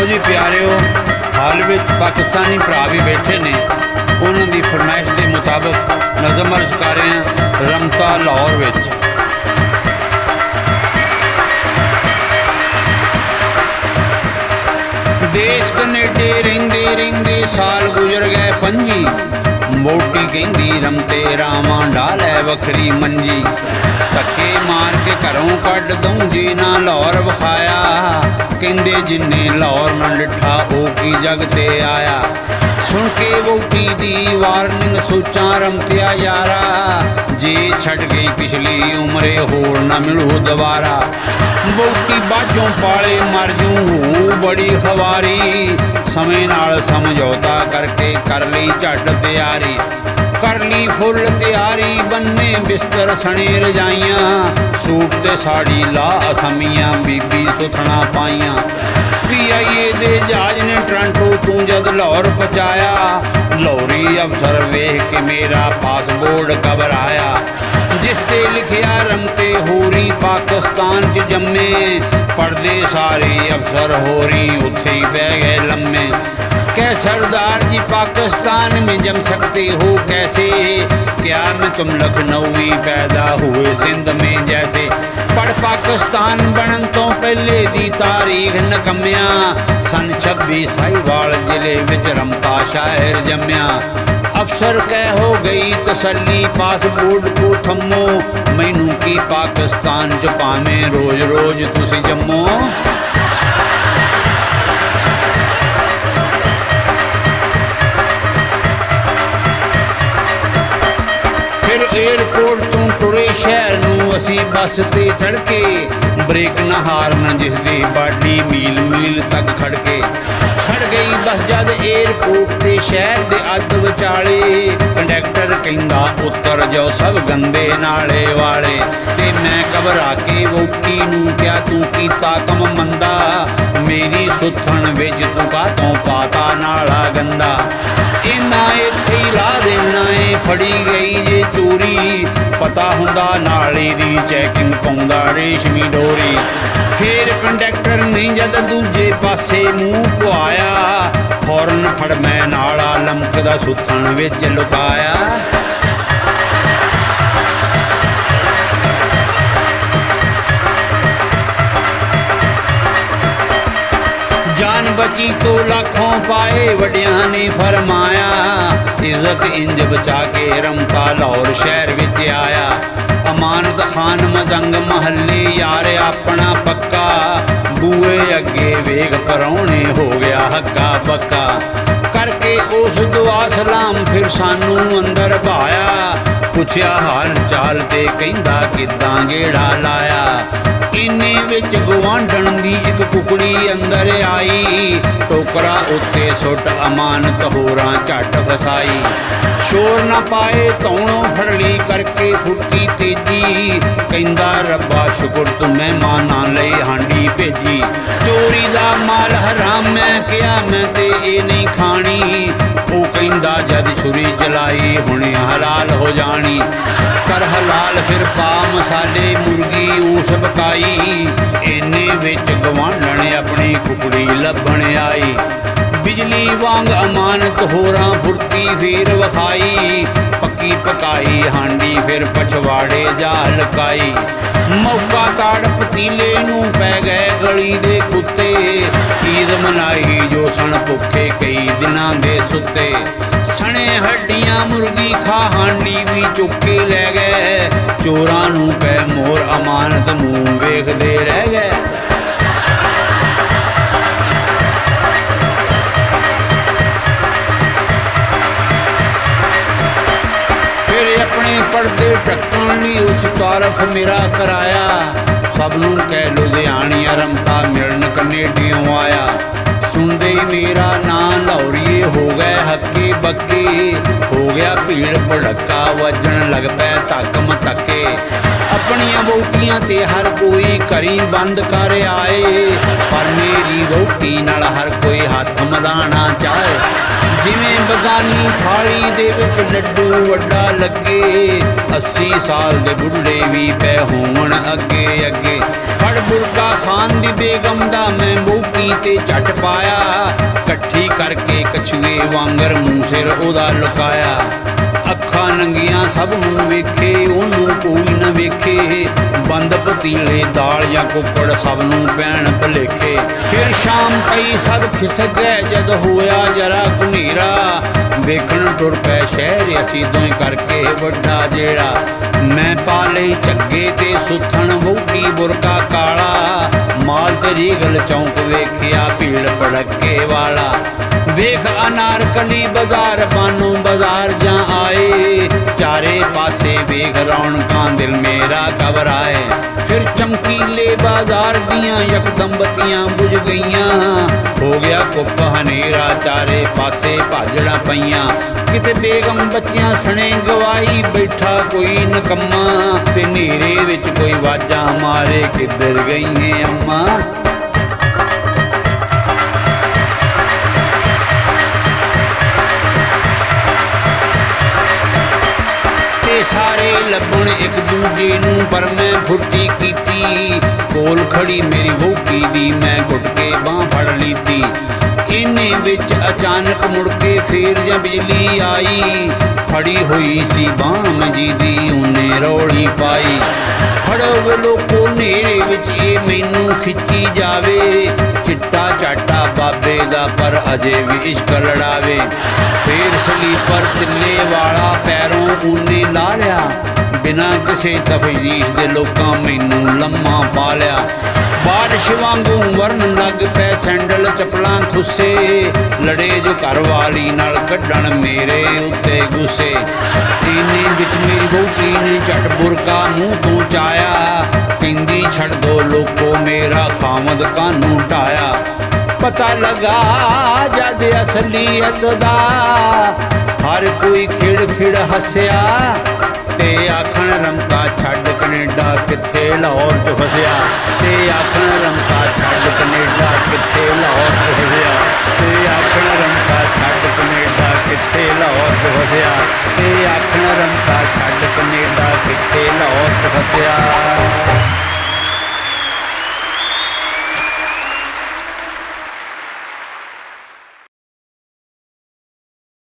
जी प्यारिओ, हाल में पाकिस्तानी भरा भी बैठे ने, उन्होंने फरमाइश के मुताबिक नज़म अर्ज कर रहे हैं रमता लाहौर विच। देश कनेडे रेंदे रेंदे साल गुजर गए 5, मोटी कहंदी रमते रावां डालै वखरी मंजी। धक्के मार के घरों कढ दूं जे ना लाहौर विखाया, कहंदे जिन्ने लाहौर न डिठा ओ की जग ते आया। सुन के वोटी दी वार्निंग सोचा रमतिया यारा, जे छड़ गई पिछली उम्रे होर न मिलू दोबारा। वोटी बाजों पाले मर जूं हो बड़ी खवारी, समय नाल समझौता करके कर ली झट तैयारी। कर ली फुल तैयारी बन्ने बिस्तर सने रजाइयां, सूट ते साड़ी ला असमियां बीबी सुथना पाइयां। PIA दे जहाज ने टोरंटो तू जद लाहौर पहुंचाया, लाहौरी अफसर वेख के मेरा पासपोर्ट घबराया। जिस ते लिखिया रमते होरी पाकिस्तान च जम्मे, पढ़दे सारे अफसर होरी उत्थे ही बह गए लम्मे। क्या सरदार जी पाकिस्तान में जम सकते हो कैसे, क्या मैं तुम लखनऊी पैदा हुए सिंध में जैसे। पढ़ पाकिस्तान बनन तो पहले दी तारीख नकम्या, सन 26 साहिवाल जिले विच रमता शायर जम्या। अफसर कह हो गई तसल्ली पासपोर्ट को थम्मो, मैनू की पाकिस्तान च भावें रोज रोज तुसी जम्मो। फिर एयरपोर्ट तो टुरे शहर नूं असी बस ते चढ़ के, ब्रेक न हारना जिसदी बाडी मील मील तक खड़के। खड़ गई बस जद एयरपोर्ट ते शहर दे अध विचाले, कंडक्टर कहंदा उतर जाओ सब गंदे नाले वाले। ते मैं घबरा के वोटी नूं क्या तू कीता कम मंदा, मेरी सुथन विच तू कातों पाता नाला गंदा। इन्ना इत्थे ही ला देना है फड़ी गई जे चोरी, पता हुंदा नाले दी चैकिंग पाउंदा रेशमी डोरी। फिर कंडक्टर ने जद दूजे पासे मूँह पुआया, फौरन फड़ मैं नाला लमकदा सुथन विच लुकाया। जान बची तो लाखों पाए वड्यां ने फरमाया, इज्जत इंज बचा के रमता लाहौर शहर विच आया। अमानत खान मजंग महल्ले यार अपना पक्का, बूए अगे वेग परौने हो गया हक्का बक्का। करके उस दुआ सलाम फिर सानू अंदर भाया, पुछया हाल चाल ते कहंदा किदां गेड़ा लाया। इन्ने विच गवांढण दी एक कुकड़ी अंदर आई, टोकरा उत्ते सुट अमानत होरां झट फसाई। शोर न पाए तौणों फड़ली करके फुटकी तेजी, कहंदा रब्बा शुक्र तू मेहमानां लई हांडी भेजी। चोरी दा माल हराम मैं क्या मैं ते ए नहीं खानी, ओ कहंदा जद छुरी चलाई हुणे हलाल हो जानी। कर हलाल फिर पा मसाले मुर्गी ऊस पकाई, इन्ने विच गवांढण अपनी कुकड़ी लभण आई। बिजली वांग अमानत होरां फुरती फिर वखाई, पक्की पकाई हांडी फिर पछवाड़े जा लकाई। मौका ताड़ पतीले नूं पै गए गली दे कुत्ते, ईद मनाई जो सन भुखे कई दिनां दे सुत्ते। सने हड्डियां मुर्गी खा हांडी भी चुक के लै गए, चोरां नूं पै मोर अमानत मूंह वेखदे रह गए। अपने पर्दे ढक्कण लई उस तरफ मेरा कराया, सब नूं कह लुधियाणिया रमता मिलन कनेडियों आया। सुनदे ही मेरा नां लाहौरीए हो गए हक्के बक्के, हो गया भीड़ भड़का वजन लग पै धक मधक्के। अपनियां वोटियां ते हर कोई करी बंद कर आए, पर मेरी वोटी नाल हर कोई हथ मिलाना चाहे। जिवें बगानी थाली दे विच लड्डू वड्डा लगे, 80 साल दे बुढ़े भी पै होवन अगे अगे। ਫੜ ਬੁਰਕਾ ਖਾਨ ਦੀ ਬੇਗਮ ਦਾ ਮੈਂ ਮੋਕੀ ਤੇ ਝੱਟ ਪਾਇਆ, ਇਕੱਠੀ ਕਰਕੇ ਕਛੂਏ ਵਾਂਗਰ ਮੂੰਹ ਸਿਰ ਉਹਦਾ ਲੁਕਾਇਆ। ਅੱਖਾਂ ਨੰਗੀਆਂ ਸਭ ਨੂੰ ਵੇਖੇ, ਉਹਨੂੰ ਕੋਈ ਨਾ ਵੇਖੇ, ਬੰਦ ਪਤੀਲੇ ਦਾਲ ਜਾਂ ਕੁੱਕੜ ਸਭ ਨੂੰ ਪੈਣ ਭੁਲੇਖੇ। ਫਿਰ ਸ਼ਾਮ ਪਈ ਸਭ ਖਿਸਕ ਗਏ ਜਦ ਹੋਇਆ ਜਰਾ ਕੁਨੇਰਾ, ਵੇਖਣ ਟੁਰ ਪਏ ਸ਼ਹਿਰ ਅਸੀਂ ਦੋਵੇਂ ਕਰਕੇ ਵੱਡਾ ਜਿਹੜਾ। ਮੈਂ ਪਾ ਲਈ ਝੱਗੇ ਤੇ ਸੁੱਥਣ ਵਹੁਟੀ ਬੁਰਕਾ ਕਾਲਾ, ਮਾਲ ਤੇ ਰੀਗਲ ਚੌਂਕ ਵੇਖਿਆ ਭੀੜ ਭੜੱਕੇ ਵਾਲਾ। ਵੇਖ ਅਨਾਰਕਲੀ ਬਾਜ਼ਾਰ ਬਾਨੋ ਬਾਜ਼ਾਰ ਜਾਂ ਆਏ, ਚਾਰੇ ਪਾਸੇ ਵੇਖ ਰੌਣਕਾਂ ਦਿਲ ਮੇਰਾ ਘਬਰਾਏ। ਫਿਰ ਚਮਕੀਲੇ ਬਾਜ਼ਾਰ ਦੀਆਂ ਯਕਦਮ ਬੱਤੀਆਂ ਬੁਝ ਗਈਆਂ, ਹੋ ਗਿਆ ਕੁੱਪ ਹਨੇਰਾ ਚਾਰੇ ਪਾਸੇ ਭਾਜੜਾਂ ਪਈਆਂ। ਕਿਤੇ ਬੇਗਮ ਬੱਚਿਆਂ ਸਣੇ ਗਵਾਈ ਬੈਠਾ ਕੋਈ ਨਕੰਮਾ, ਤੇ ਹਨੇਰੇ ਵਿੱਚ ਕੋਈ ਵਾਜਾਂ ਮਾਰੇ ਕਿੱਧਰ ਗਈ ਏ ਅੰਮਾ। ਸਾਰੇ ਲੱਭਣ ਇੱਕ ਦੂਜੇ ਨੂੰ ਪਰ ਮੈਂ ਫੁਰਤੀ ਕੀਤੀ, ਕੋਲ ਖੜੀ ਮੇਰੀ ਵਹੁਟੀ ਦੀ ਮੈਂ ਘੁੱਟ ਕੇ ਬਾਂਹ ਫੜ ਲੀਤੀ। ਇੰਨੇ ਵਿੱਚ ਅਚਾਨਕ ਮੁੜ ਕੇ ਫੇਰ ਜਾਂ ਬਿਜਲੀ ਆਈ, ਫੜੀ ਹੋਈ ਸੀ ਬਾਂਹ ਮੰਜੀ ਦੀ ਉਹਨੇ ਰੌਲੀ ਪਾਈ। ਫੜੋ ਲੋਕੋ ਹਨੇਰੇ ਵਿੱਚ ਇਹ ਮੈਨੂੰ ਖਿੱਚੀ ਜਾਵੇ, ਚਿੱਟਾ ਚਾਟਾ ਬਾਬੇ ਦਾ ਪਰ ਅਜੇ ਵੀ ਇਸ਼ਕ ਲੜਾਵੇ। ਫੇਰ ਸਲੀਪਰ ਤਿੱਲੇ ਵਾਲਾ ਪੈਰੋਂ ਉਹਨੇ ਲਾ ਲਿਆ, ਬਿਨਾਂ ਕਿਸੇ ਤਫਜੀਸ਼ ਦੇ ਲੋਕਾਂ ਮੈਨੂੰ ਲੰਮਾ ਪਾ ਲਿਆ। ਬਾਰਿਸ਼ ਵਾਂਗੂ ਵਰਨ ਲੱਗ ਪਏ ਸੈਂਡਲ ਚੱਪਲਾਂ ਖੁੱਸੇ, ਲੜੇ ਜੋ ਘਰ ਵਾਲੀ ਨਾਲ ਕੱਢਣ ਮੇਰੇ ਉੱਤੇ ਗੁੱਸੇ। ਇੰਨੇ ਵਿੱਚ ਮੇਰੀ ਵਹੁਟੀ ਨੇ ਝੱਟ ਬੁਰਕਾ ਮੂੰਹ ਤੋਂ ਚਾਇਆ, ਕਹਿੰਦੀ ਛੱਡ ਦੋ ਲੋਕੋ ਮੇਰਾ ਖਾਮਦ ਕਾਨੂੰ ਢਾਇਆ। ਪਤਾ ਲਗਾ ਜਦ ਅਸਲੀਅਤ ਦਾ, ਹਰ ਕੋਈ ਖਿੜ ਖਿੜ ਹੱਸਿਆ, ਤੇ ਆਖਣ ਰਮਕਾ ਛੱਡ ਕਨੇਡਾ ਕਿੱਥੇ ਲਾਹੌਰ 'ਚ ਫਸਿਆ। ਤੇ ਆਖਣ ਰਮਕਾ ਛੱਡ ਕਨੇਡਾ ਕਿੱਥੇ ਲਾਹੌਰ 'ਚ ਫਸਿਆ। ਤੇ ਆਖਣ ਰਮਕਾ ਛੱਡ ਕਨੇਡਾ ਕਿੱਥੇ ਲਾਹੌਰ 'ਚ ਫਸਿਆ। ਤੇ ਆਖਣ ਰਮਕਾ ਛੱਡ ਕਨੇਡਾ ਕਿੱਥੇ ਲਾਹੌਰ 'ਚ ਫਸਿਆ।